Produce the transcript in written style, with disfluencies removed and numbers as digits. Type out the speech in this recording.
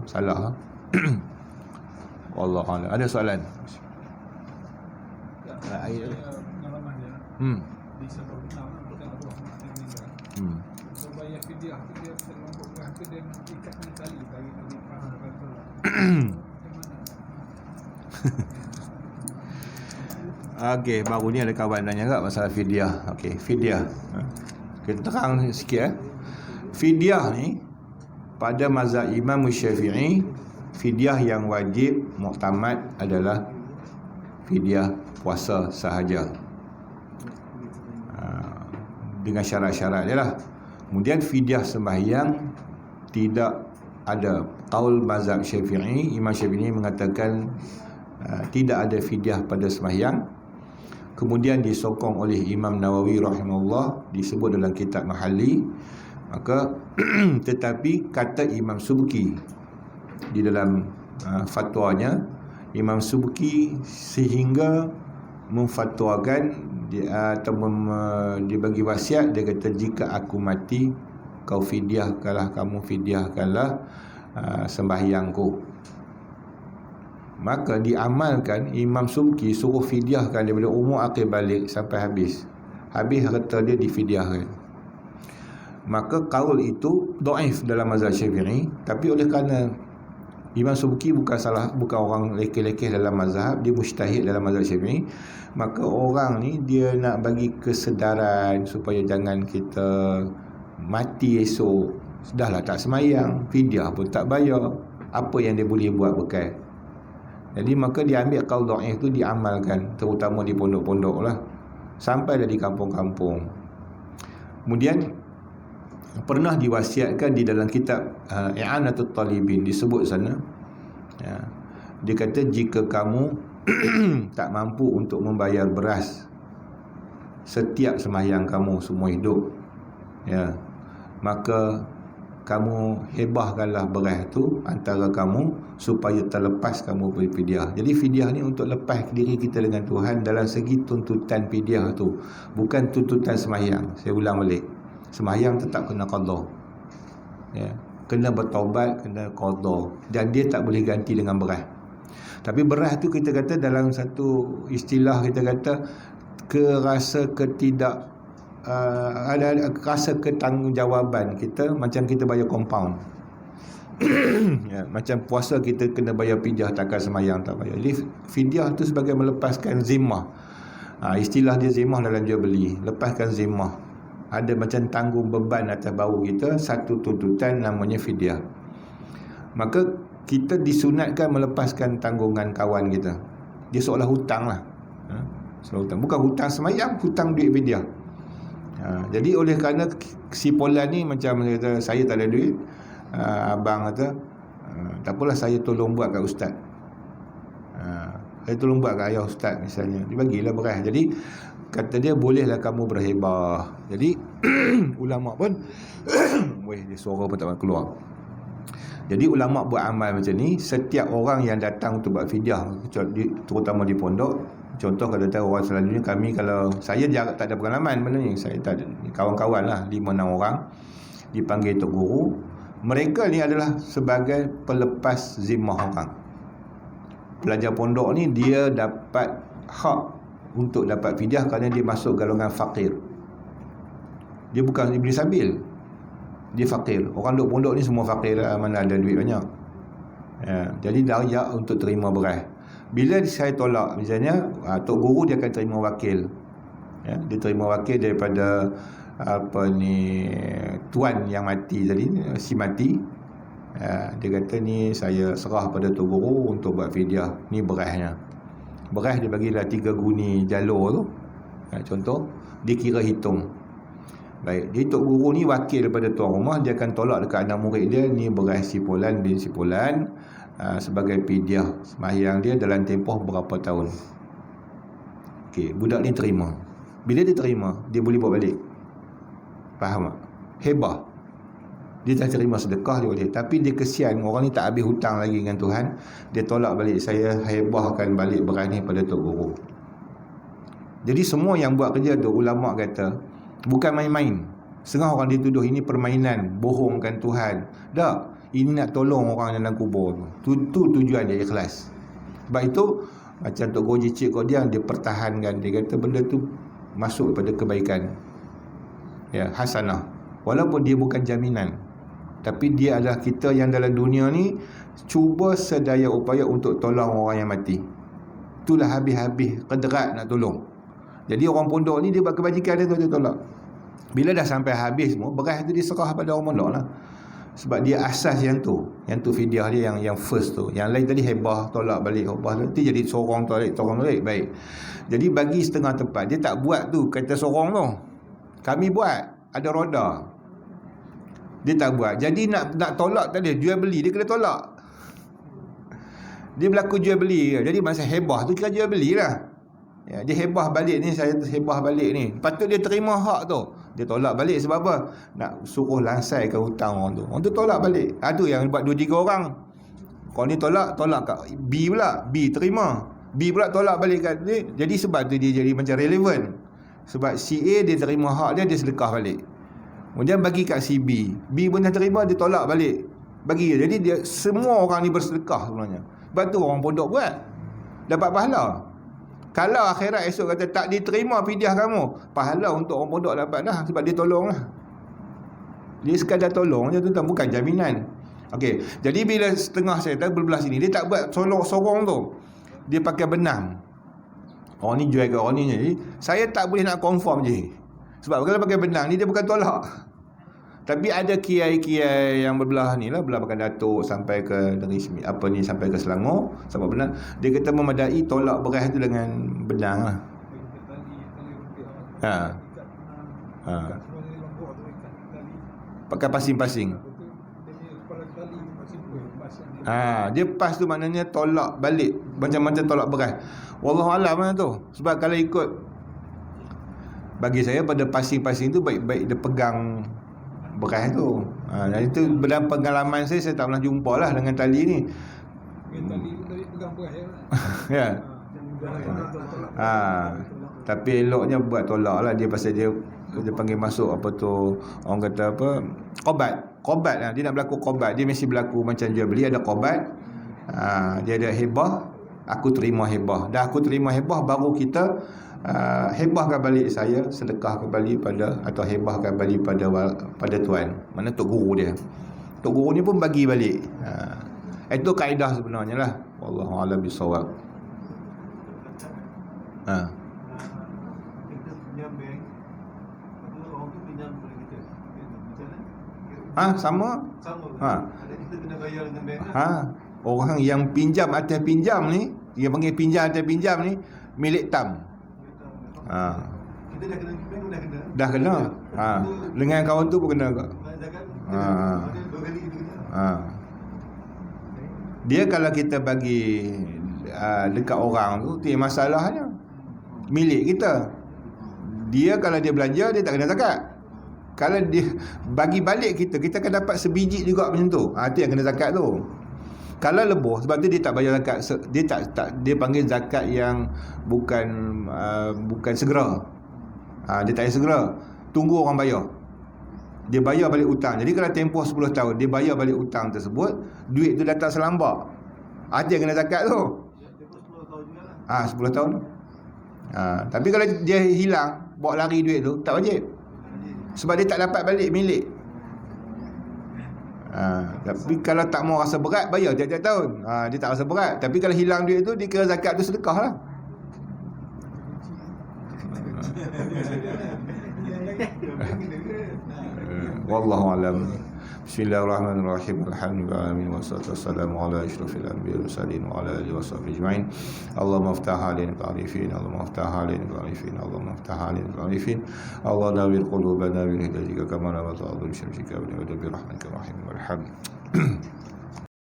salah. Allah Allah. Ada soalan? Air. Di sebab benar bukan Allah mati meninggal. So bayar fidyah tu dia terlompok berat tu dia ikatkan tali bagi Nabi faham kata. Okey, baru ni ada kawan tanya kat masalah fidyah. Okey, fidyah. Kita terang sikit. Fidyah ni pada mazhab Imam Syafi'i, fidyah yang wajib muktamad adalah fidyah puasa sahaja. Dengan syarat-syarat dia lah. Kemudian fidyah sembahyang tidak ada. Qaul mazhab Syafi'i, Imam Syafi'i mengatakan tidak ada fidyah pada sembahyang. Kemudian disokong oleh Imam Nawawi rahimahullah, disebut dalam kitab Mahalli. Maka tetapi kata Imam Subki di dalam fatwanya, Imam Subki sehingga memfatwakan atau dia bagi wasiat, dia kata jika aku mati kau fidyahkanlah, kamu fidyahkanlah sembahyangku. Maka diamalkan, Imam Subki suruh fidyahkan daripada umur akil balik sampai habis harta dia difidyahkan. Maka qaul itu dhaif dalam mazhab Syafi'i, tapi oleh kerana Imam Subki bukan orang lekeh-lekeh dalam mazhab, dia mujtahid dalam mazhab Syafi'i, maka orang ni dia nak bagi kesedaran supaya jangan kita mati esok sudahlah tak semayang, fidyah pun tak bayar, apa yang dia boleh buat bekal. Jadi maka dia ambil qaul dhaif tu diamalkan, terutama di pondok-pondok lah, sampai dah di kampung-kampung. Kemudian pernah diwasiatkan di dalam kitab I'anatul Talibin, disebut sana ya, dia kata jika kamu tak mampu untuk membayar beras setiap sembahyang kamu semua hidup ya, maka kamu hebahkanlah beras tu antara kamu supaya terlepas kamu beri fidyah. Jadi fidyah ni untuk lepas diri kita dengan Tuhan dalam segi tuntutan fidyah tu, bukan tuntutan sembahyang. Saya ulang balik, sembahyang tetap kena qada ya, kena bertaubat, kena qada, dan dia tak boleh ganti dengan beras. Tapi beras tu kita kata dalam satu istilah kita kata kerasa ketidak ada rasa ketanggungjawab kita, macam kita bayar compound ya, macam puasa kita kena bayar fidyah, takkan sembahyang tak bayar. Jadi fidyah tu sebagai melepaskan zimmah. Istilah dia zimmah dalam jual beli, lepaskan zimmah. Ada macam tanggung beban atas bahu kita, satu tuntutan namanya fidyah. Maka kita disunatkan melepaskan tanggungan kawan kita. Dia seolah hutang lah, seolah hutang. Bukan hutang sembahyang, hutang duit fidyah. Jadi oleh kerana si Polan ni macam kata, saya tak ada duit, abang kata tak apalah, saya tolong buat kat ustaz, saya tolong buat kat ayah ustaz misalnya, dia bagilah beras. Jadi kata dia, bolehlah kamu berhebah. Jadi ulama pun dia suara pun tak keluar. Jadi ulama buat amal macam ni. Setiap orang yang datang untuk buat fidyah, terutama di pondok, contoh kalau tahu orang selalunya, kami kalau saya tak ada pengalaman benda ni, saya tak ada, kawan-kawan lah 5-6 orang dipanggil tok guru. Mereka ni adalah sebagai pelepas zimmah orang. Pelajar pondok ni dia dapat hak untuk dapat fidyah kerana dia masuk golongan fakir. Dia bukan iblis sabil, dia fakir. Orang duk pondok ni semua fakir lah, mana ada duit banyak ya, jadi layak untuk terima beras. Bila saya tolak misalnya, tok guru dia akan terima wakil ya, dia terima wakil daripada tuan yang mati tadi, si mati ya, dia kata ni saya serah pada tok guru untuk buat fidyah, ni berasnya. Beras dia bagilah 3 guni jalur tu ya, contoh, dia kira hitung. Baik, dia tok guru ni wakil daripada tuan rumah, dia akan tolak dekat anak murid dia, ni beras si Polan bin si Polan sebagai fidyah sembahyang dia dalam tempoh berapa tahun. Okey, budak ni terima. Bila dia terima, dia boleh bawa balik. Faham tak? Hebah. Dia dah terima sedekah, dia boleh. Tapi dia kesian, orang ni tak habis hutang lagi dengan Tuhan, dia tolak balik, saya hebahkan balik beras ni pada tok guru. Jadi semua yang buat kerja tu, ulama kata bukan main-main. Setengah orang dituduh ini permainan, bohongkan Tuhan. Tak, ini nak tolong orang dalam kubur tu. Tu tujuan dia, ikhlas. Sebab itu macam Tok Goji Cik Kodiang, dia pertahankan, dia kata benda tu masuk pada kebaikan, ya, hasanah. Walaupun dia bukan jaminan, tapi dia adalah kita yang dalam dunia ni cuba sedaya upaya untuk tolong orang yang mati. Itulah habis-habis kederat nak tolong. Jadi orang pondok ni dia buat kebajikan dia tu, dia tolak. Bila dah sampai habis semua, beras tu diserah pada orang pondok lah. Sebab dia asas yang tu fidyah dia yang first tu. Yang lain tadi hebah, tolak balik, hebah tu jadi sorong tolak, baik. Jadi bagi setengah tempat, dia tak buat tu kata sorong tu. Kami buat, ada roda. Dia tak buat. Jadi nak tolak tadi, jual beli, dia kena tolak. Dia berlaku jual beli. Jadi masa hebah tu kira jual beli lah. Ya, dia hebah balik ni, saya hebah balik ni. Patut dia terima hak tu. Dia tolak balik sebab apa? Nak suruh lansaikan hutang orang tu. Orang tu tolak balik. Tu yang buat 2-3 orang. Kalau ni tolak kat B pula. B terima. B pula tolak balik kat ni. Jadi sebab tu dia jadi macam relevan. Sebab si A dia terima hak dia sedekah balik. Kemudian bagi kat si B. B pun dah terima, dia tolak balik. Bagi dia. Jadi dia, semua orang ni bersedekah sebenarnya. Sebab tu orang pondok buat. Dapat pahala. Kalau akhirat esok kata tak diterima fidyah kamu, pahala untuk orang pondok dapat dah, sebab dia tolong lah. Dia sekadar tolong je, tuan-tuan, bukan jaminan. Okey, jadi bila setengah saya tahu berbelah sini, dia tak buat sorong tu. Dia pakai benang. Orang ni jual ke orang ni. Jadi saya tak boleh nak confirm je. Sebab kalau pakai benang ni dia bukan tolak. Tapi ada kiai-kiai yang berbelah ni lah, belah Pakan Datuk sampai ke dari sampai ke Selangor, sampai benar. Dia kata memadai tolak beras tu dengan benang lah. Pakai pasing-pasing. Dia pas tu maknanya tolak balik, macam-macam tolak beras. Wallahualam lah tu. Sebab kalau ikut, bagi saya pada pasing-pasing tu baik-baik dia pegang beras tu. Dan itu dalam pengalaman saya tak pernah jumpa lah dengan tali ni. Tali pegang beras ya. Tapi eloknya buat tolak lah dia, pasal dia panggil masuk apa tu, orang kata apa, qobat lah. Dia nak berlaku qobat, dia mesti berlaku macam jual beli, ada qobat. Dia ada hebah, aku terima hebah. Dah aku terima hebah, baru kita hebahkan balik saya, sedekahkan balik pada, atau hebahkan balik pada tuan. Mana tok guru dia. Tok guru ni pun bagi balik. Itu kaedah sebenarnya lah. Wallahu a'lam bissawab. Kita pinjam bank, orang tu pinjam kepada kita. Macam mana? Sama. Ada kita kena bayar dengan bank. Orang yang pinjam atas pinjam ni, dia panggil pinjam atas pinjam ni, milik tam. Kita dah kena bank, Dah kena. Dengan kawan tu pun kena juga. Dia kalau kita bagi dekat orang tu, tu masalahnya. Milik kita. Dia kalau dia belanja, dia tak kena zakat. Kalau dia bagi balik kita akan dapat sebiji juga macam tu. Itu yang kena zakat tu. Kalau lebih, sebab tu dia tak bayar zakat. Dia panggil zakat yang bukan segera. Dia tak payah segera. Tunggu orang bayar. Dia bayar balik hutang. Jadi kalau tempoh 10 tahun dia bayar balik hutang tersebut, duit tu datang selambak. Dia kena zakat tu. Tempoh 10 tahun juga Ah, lah. 10 tahun. Tapi kalau dia hilang, bawa lari duit tu, tak wajib. Sebab dia tak dapat balik milik. Tapi kalau tak mau rasa berat, bayar tiap-tiap tahun. Dia tak rasa berat. Tapi kalau hilang duit tu, dia kira zakat tu sedekah lah. Wallahu a'lam. Bismillahirrahmanirrahim. Alhamdulillahirabbil wassalatu wassalamu ala asyrafil anbiya'i wal mursalin wa ala alihi washabbihi ajma'in. Allahumma iftah alaina al-arifin, Allahumma iftah alaina al-arifin, Allahumma iftah alaina al-arifin. Allah nawwir qulubana bil hidayah kama nawwata bi syamsika wa bi rahmatika rahim walhamd.